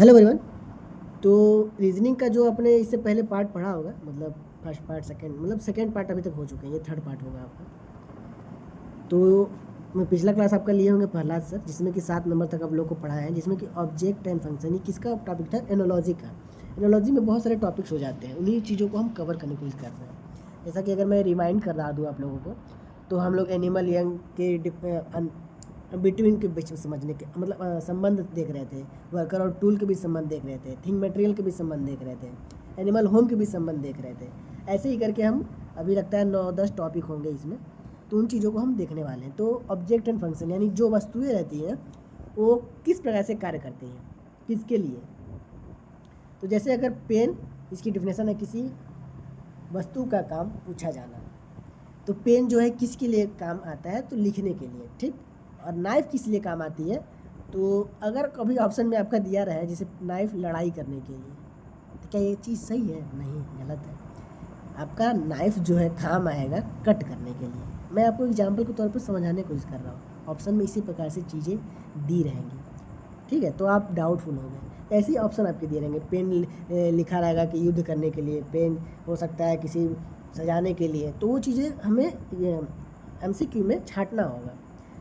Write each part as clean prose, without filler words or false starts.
Hello everyone. तो reasoning का जो आपने इससे पहले पार्ट पढ़ा होगा, मतलब फर्स्ट पार्ट सेकंड पार्ट अभी तक हो चुके हैं, ये थर्ड पार्ट होगा आपका। तो मैं पिछला क्लास आपका लिए होंगे प्रहलाद सर, जिसमें कि 7 नंबर तक आप लोग को पढ़ाया है, जिसमें कि ऑब्जेक्ट एंड फंक्शन। ये किसका टॉपिक था? एनोलॉजी का। एनोलॉजी में बहुत सारे टॉपिक्स हो जाते हैं, उन्हीं चीज़ों को हम कवर करने की कोशिश कर रहे हैं। जैसा कि अगर मैं रिमाइंड कर रहा दूँ आप लोगों को, तो हम लोग एनिमल यंग के बिटवीन के बीच में समझने के मतलब संबंध देख रहे थे। वर्कर और टूल के बीच संबंध देख रहे थे। थिंग मटेरियल के बीच संबंध देख रहे थे। एनिमल होम के बीच संबंध देख रहे थे। ऐसे ही करके हम अभी लगता है 9-10 टॉपिक होंगे इसमें, तो उन चीज़ों को हम देखने वाले हैं। तो ऑब्जेक्ट एंड फंक्शन यानी जो वस्तुएं रहती हैं वो किस प्रकार से कार्य करती हैं, किसके लिए। तो जैसे अगर पेन, इसकी डिफिनेशन है किसी वस्तु का काम पूछा जाना। तो पेन जो है किसके लिए काम आता है? तो लिखने के लिए, ठीक। और नाइफ किस लिए काम आती है? तो अगर कभी ऑप्शन में आपका दिया रहा है जैसे नाइफ लड़ाई करने के लिए, तो क्या ये चीज़ सही है? नहीं, गलत है। आपका नाइफ जो है काम आएगा कट करने के लिए। मैं आपको एग्जाम्पल के तौर पर समझाने की कोशिश कर रहा हूँ। ऑप्शन में इसी प्रकार से चीज़ें दी रहेंगी, ठीक है। तो आप डाउटफुल हो गए, ऐसे ही ऑप्शन आपके दिए रहेंगे। पेन लिखा रहेगा कि युद्ध करने के लिए, पेन हो सकता है किसी सजाने के लिए। तो वो चीज़ें हमें MCQ में छांटना होगा।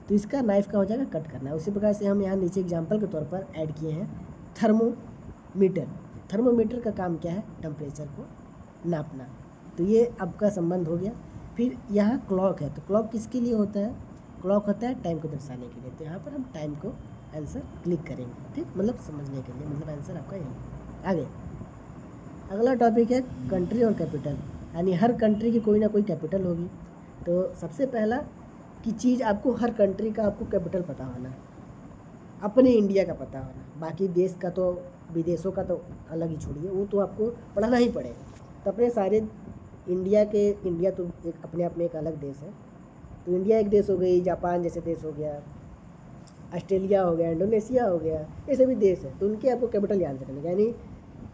तो इसका नाइफ का हो जाएगा कट करना है। उसी प्रकार से हम यहाँ नीचे एग्जाम्पल के तौर पर ऐड किए हैं थर्मोमीटर। थर्मोमीटर का काम क्या है? टेम्परेचर को नापना। तो ये आपका संबंध हो गया। फिर यहाँ क्लॉक है, तो क्लॉक किसके लिए होता है? क्लॉक होता है टाइम को दर्शाने के लिए। तो यहाँ पर हम टाइम को आंसर क्लिक करेंगे, ठीक, मतलब समझने के लिए, मतलब आंसर आपका यही है। आगे अगला टॉपिक है कंट्री और कैपिटल, यानी हर कंट्री की कोई ना कोई कैपिटल होगी। तो सबसे पहला की चीज़, आपको हर कंट्री का आपको कैपिटल पता होना, अपने इंडिया का पता होना। बाकी देश का तो, विदेशों का तो अलग ही छोड़िए, वो तो आपको पढ़ना ही पड़ेगा। तो अपने सारे इंडिया तो एक अपने आप में एक अलग देश है। तो इंडिया एक देश हो गई, जापान जैसे देश हो गया, ऑस्ट्रेलिया हो गया, इंडोनेशिया हो गया, ये सभी देश है। तो उनके आपको कैपिटल याद रखने का, यानी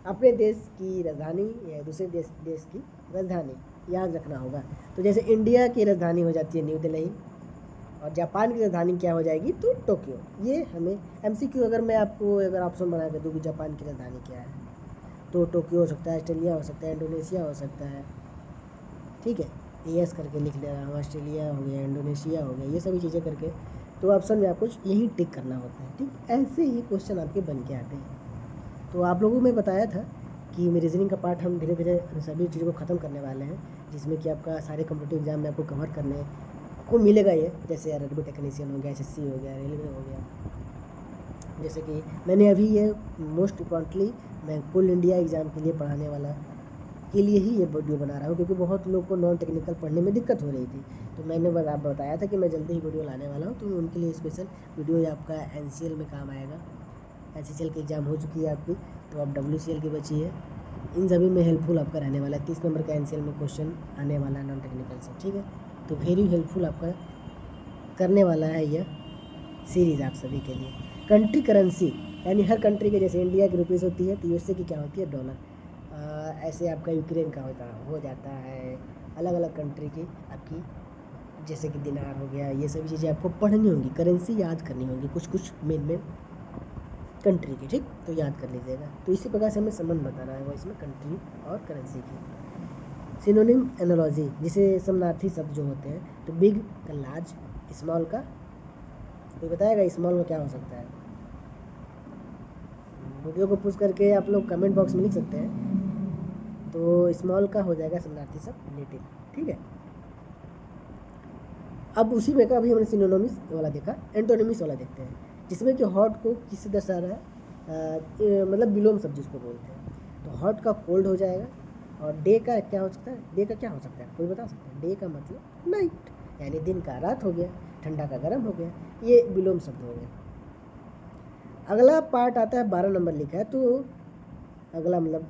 अपने देश की राजधानी या दूसरे देश की राजधानी याद रखना होगा। तो जैसे इंडिया की राजधानी हो जाती है न्यू दिल्ली, और जापान की राजधानी क्या हो जाएगी? तो टोक्यो। ये हमें MCQ अगर मैं आपको अगर ऑप्शन बना के दूँ कि जापान की राजधानी क्या है, तो टोक्यो हो सकता है, ऑस्ट्रेलिया हो सकता है, इंडोनेशिया हो सकता है, ठीक है। ES करके लिख ले रहा हूँ, ऑस्ट्रेलिया हो गया, इंडोनेशिया हो गया, ये सभी चीज़ें करके। तो ऑप्शन में आपको यही टिक करना होता है, ठीक। ऐसे ही क्वेश्चन आपके बन के आते हैं। तो आप लोगों में बताया था कि रीजनिंग का पार्ट हम धीरे धीरे सभी चीज़ों को ख़त्म करने वाले हैं, जिसमें कि आपका सारे कॉम्पिटिटिव एग्जाम में आपको कवर करने को मिलेगा। ये जैसे रेलवे टेक्नीशियन हो गया, SSC हो गया, रेलवे हो गया। जैसे कि मैंने अभी ये मोस्ट इम्पॉर्टेंटली मैं कुल इंडिया एग्ज़ाम के लिए पढ़ाने वाला के लिए ही ये वीडियो बना रहा हूँ, क्योंकि बहुत लोग को नॉन टेक्निकल पढ़ने में दिक्कत हो रही थी। तो मैंने बताया था कि मैं जल्दी ही वीडियो लाने वाला हूँ, तो उनके लिए स्पेशल वीडियो ये आपका NCL में काम आएगा। SSL की एग्ज़ाम हो चुकी है आपकी, तो अब WCL की बची है। इन सभी में हेल्पफुल आपका रहने वाला है। 30 नंबर का NCL में क्वेश्चन आने वाला है नॉन टेक्निकल से, ठीक है। तो वेरी हेल्पफुल आपका करने वाला है यह सीरीज़ आप सभी के लिए। कंट्री करेंसी, यानी हर कंट्री के, जैसे इंडिया की रुपीज़ होती है, तो USA की क्या होती है? डॉलर। ऐसे आपका यूक्रेन का हो जाता है, अलग अलग कंट्री की आपकी, जैसे कि दिनार हो गया। ये सभी चीज़ें आपको पढ़नी होंगी, करेंसी याद करनी होगी, कुछ मेन कंट्री की, ठीक। तो याद कर लीजिएगा। तो इसी प्रकार से हमें संबंध बताना है वो इसमें कंट्री और करेंसी की। सिनोनिम एनालॉजी, जिसे समानार्थी शब्द जो होते हैं, तो बिग का लार्ज, स्मॉल का, तो बताएगा स्मॉल का क्या हो सकता है? वीडियो को पुश करके आप लोग कमेंट बॉक्स में लिख सकते हैं। तो स्मॉल का हो जाएगा समानार्थी शब्द लिटिल, ठीक है। अब उसी में का अभी हमने सिनोनिम्स वाला देखा, एंटोनिम्स वाला देखते हैं, जिसमें कि हॉट को किससे दर्शा रहा है? मतलब विलोम शब्द जिसको बोलते हैं। तो हॉट का कोल्ड हो जाएगा। और डे का क्या हो सकता है? डे का क्या हो सकता है, कोई बता सकता है? डे का मतलब नाइट, यानी दिन का रात हो गया, ठंडा का गर्म हो गया, ये विलोम शब्द हो गया। अगला पार्ट आता है 12 नंबर लिखा है। तो अगला मतलब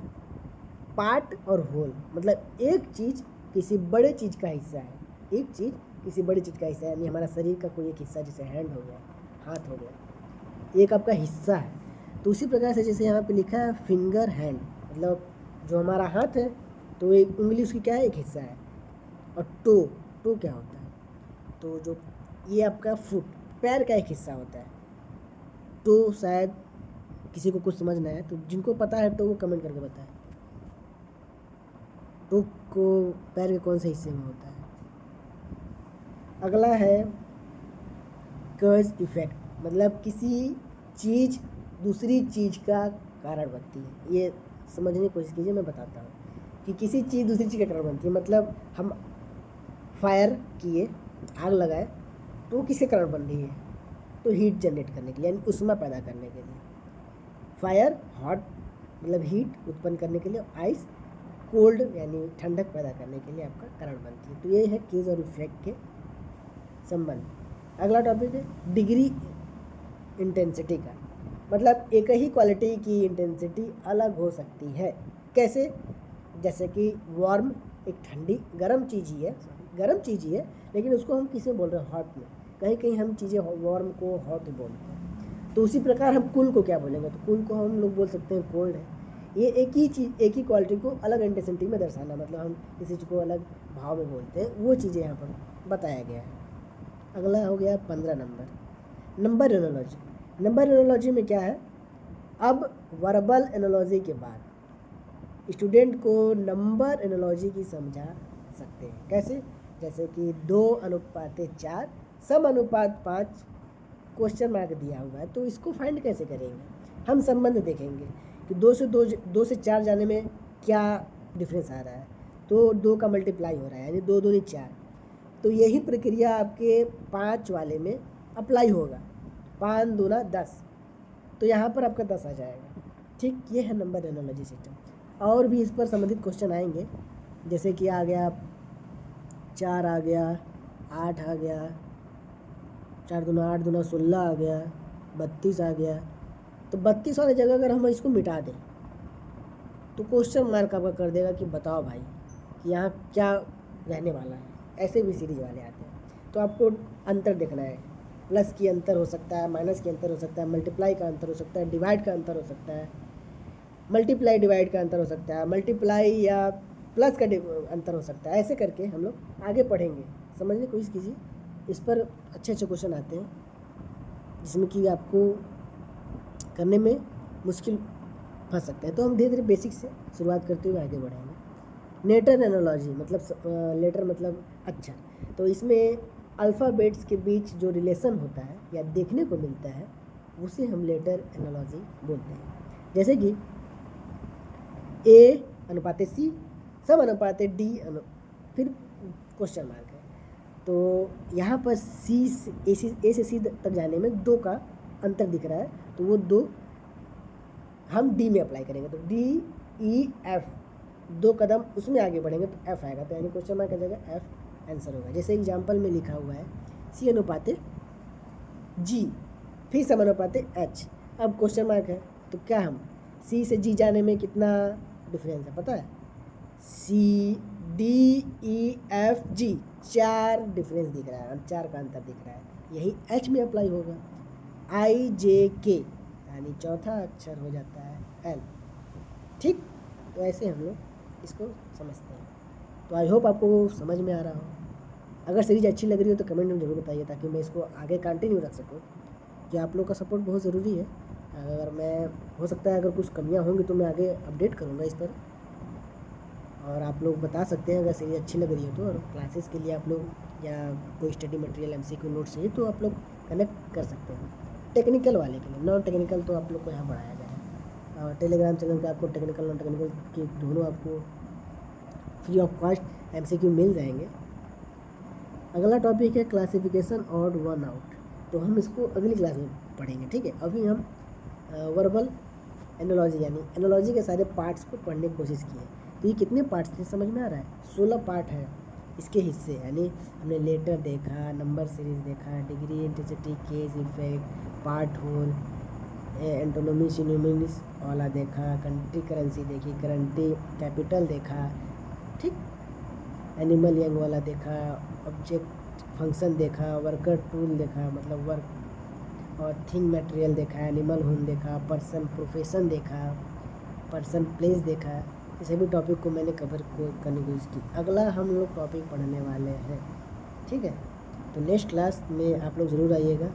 पार्ट और होल, मतलब एक चीज़ किसी बड़े चीज़ का हिस्सा है। एक चीज़ किसी बड़ी चीज़ का हिस्सा है, यानी हमारा शरीर का कोई एक हिस्सा, जैसे हैंड हो गया, हाथ हो गया, एक आपका हिस्सा है। तो उसी प्रकार से जैसे यहाँ पे लिखा है फिंगर हैंड, मतलब जो हमारा हाथ है, तो एक उंगली उसकी क्या है? एक हिस्सा है। और टो, टो क्या होता है? तो जो ये आपका फुट, पैर का एक हिस्सा होता है। टो शायद किसी को कुछ समझ ना आए तो जिनको पता है तो वो कमेंट करके बताएं। टो को पैर के कौन से हिस्से में होता है? अगला है कॉज इफेक्ट, मतलब किसी चीज़ दूसरी चीज़ का कारण बनती है। ये समझने की कोशिश कीजिए, मैं बताता हूँ कि किसी चीज़ दूसरी चीज़ का कारण बनती है। मतलब हम फायर किए, आग लगाए, तो वो किसके कारण बन रही है? तो हीट जनरेट करने के लिए, यानी ऊष्मा पैदा करने के लिए। फायर हॉट मतलब हीट उत्पन्न करने के लिए, आइस कोल्ड यानी ठंडक पैदा करने के लिए आपका कारण बनती है। तो ये है केज और इफेक्ट के संबंध। अगला टॉपिक है डिग्री इंटेंसिटी का, मतलब एक ही क्वालिटी की इंटेंसिटी अलग हो सकती है। कैसे? जैसे कि वार्म एक ठंडी गर्म चीज़ ही है, लेकिन उसको हम किस में बोल रहे हैं? हॉट में। कहीं कहीं हम चीज़ें वार्म को हॉट बोलते हैं। तो उसी प्रकार हम कूल को क्या बोलेंगे? तो कूल को हम लोग बोल सकते हैं कोल्ड है। ये एक ही चीज़, एक ही क्वालिटी को अलग इंटेंसिटी में दर्शाना, मतलब हम किसी चीज़ को अलग भाव में बोलते हैं, वो चीज़ें यहाँ पर बताया गया है। अगला हो गया 15 नंबर एनोलॉजी। नंबर एनोलॉजी में क्या है? अब वर्बल एनोलॉजी के बाद स्टूडेंट को नंबर एनोलॉजी की समझा सकते हैं। कैसे? जैसे कि 2:4 सम/5 क्वेश्चन मार्क दिया हुआ है, तो इसको फाइंड कैसे करेंगे? हम संबंध देखेंगे कि 2 से 4 जाने में क्या डिफरेंस आ रहा है। तो 2 का मल्टीप्लाई हो रहा है, यानी 2 दूनी 4। तो यही प्रक्रिया आपके 5 वाले में अप्लाई होगा। 5 दूना 10, तो यहाँ पर आपका 10 आ जाएगा। ठीक, ये है नंबर एनोलॉजी सिस्टम। और भी इस पर संबंधित क्वेश्चन आएंगे, जैसे कि आ गया 4 आ गया, 8 आ गया, 4 दूना 8 दूना 16 आ गया, 32 आ गया। तो 32 वाली जगह अगर हम इसको मिटा दें तो क्वेश्चन मार्क आपका कर देगा कि बताओ भाई कि यहाँ क्या रहने वाला है। ऐसे भी सीरीज वाले आते हैं। तो आपको अंतर देखना है, प्लस की अंतर हो सकता है, माइनस की अंतर हो सकता है, मल्टीप्लाई का अंतर हो सकता है, डिवाइड का अंतर हो सकता है, मल्टीप्लाई डिवाइड का अंतर हो सकता है, मल्टीप्लाई या प्लस का अंतर हो सकता है। ऐसे करके हम लोग आगे पढ़ेंगे, समझने की कोशिश कीजिए। इस पर अच्छे अच्छे क्वेश्चन आते हैं जिसमें कि आपको करने में मुश्किल फंस सकते हैं। तो हम धीरे धीरे बेसिक से शुरुआत करते हुए आगे बढ़ेंगे। लेटर एनोलॉजी मतलब लेटर मतलब अक्षर। तो इसमें अल्फ़ाबेट्स के बीच जो रिलेशन होता है या देखने को मिलता है उसे हम लेटर एनोलॉजी बोलते हैं। जैसे कि A/C सम/D फिर क्वेश्चन मार्क है। तो यहाँ पर ए से सी तक जाने में 2 का अंतर दिख रहा है, तो वो 2 हम D में अप्लाई करेंगे। तो DEF 2 कदम उसमें आगे बढ़ेंगे तो F आएगा। तो यानी क्वेश्चन मार्क आ जाएगा, F आंसर होगा। जैसे एग्जाम्पल में लिखा हुआ है C/G फिर सम/H। अब क्वेश्चन मार्क है तो क्या हम C से G जाने में कितना डिफरेंस है पता है? CDEFG 4 डिफरेंस दिख रहा है और 4 का अंतर दिख रहा है। यही H में अप्लाई होगा। IJK यानी चौथा अक्षर हो जाता है L। ठीक, तो ऐसे हम लोग इसको समझते हैं। तो आई होप आपको समझ में आ रहा हो। अगर सीरीज अच्छी लग रही हो तो कमेंट में ज़रूर बताइए, ताकि मैं इसको आगे कंटिन्यू रख सकूं, कि आप लोग का सपोर्ट बहुत ज़रूरी है। अगर मैं हो सकता है अगर कुछ कमियां होंगी तो मैं आगे अपडेट करूंगा इस पर, और आप लोग बता सकते हैं अगर सीरीज अच्छी लग रही हो तो। और क्लासेस के लिए आप लोग या कोई स्टडी मटेरियल MCQ नोट्स चाहिए तो आप लोग कनेक्ट कर सकते हैं। टेक्निकल वाले के लिए, नॉन टेक्निकल तो आप लोग को यहाँ बढ़ाया जाएगा। और टेलीग्राम चैनल पर आपको टेक्निकल नॉन टेक्निकल के दोनों आपको फ्री ऑफ कॉस्ट MCQ मिल जाएंगे। अगला टॉपिक है क्लासिफिकेशन ऑड वन आउट। तो हम इसको अगली क्लास में पढ़ेंगे, ठीक है। अभी हम वर्बल एनोलॉजी यानी एनोलॉजी के सारे पार्ट्स को पढ़ने की कोशिश की है। तो ये कितने पार्ट्स थे समझ में आ रहा है? 16 पार्ट है इसके हिस्से, यानी हमने लेटर देखा, नंबर सीरीज देखा, degree intensity, case effect, part whole, antonym synonyms वाला देखा, कंट्री करेंसी देखी, करंटी कैपिटल देखा, ठीक, एनिमल यंग वाला देखा, ऑब्जेक्ट फंक्शन देखा, वर्कर टूल देखा मतलब वर्क, और थिंग मटेरियल देखा, एनिमल होम देखा, पर्सन प्रोफेशन देखा, पर्सन प्लेस देखा। ये सभी टॉपिक को मैंने कवर करने की कोशिश की। अगला हम लोग टॉपिक पढ़ने वाले हैं, ठीक है। तो नेक्स्ट क्लास में आप लोग ज़रूर आइएगा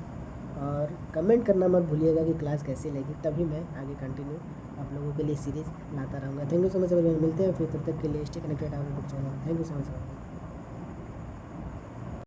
और कमेंट करना मत भूलिएगा कि क्लास कैसी लगी, तभी मैं आगे कंटिन्यू आप लोगों के लिए सीरीज़ लाता रहूँगा। थैंक यू सो मच, मिलते हैं फिर, तब तक के लिए stay connected our YouTube channel. Thank you so much.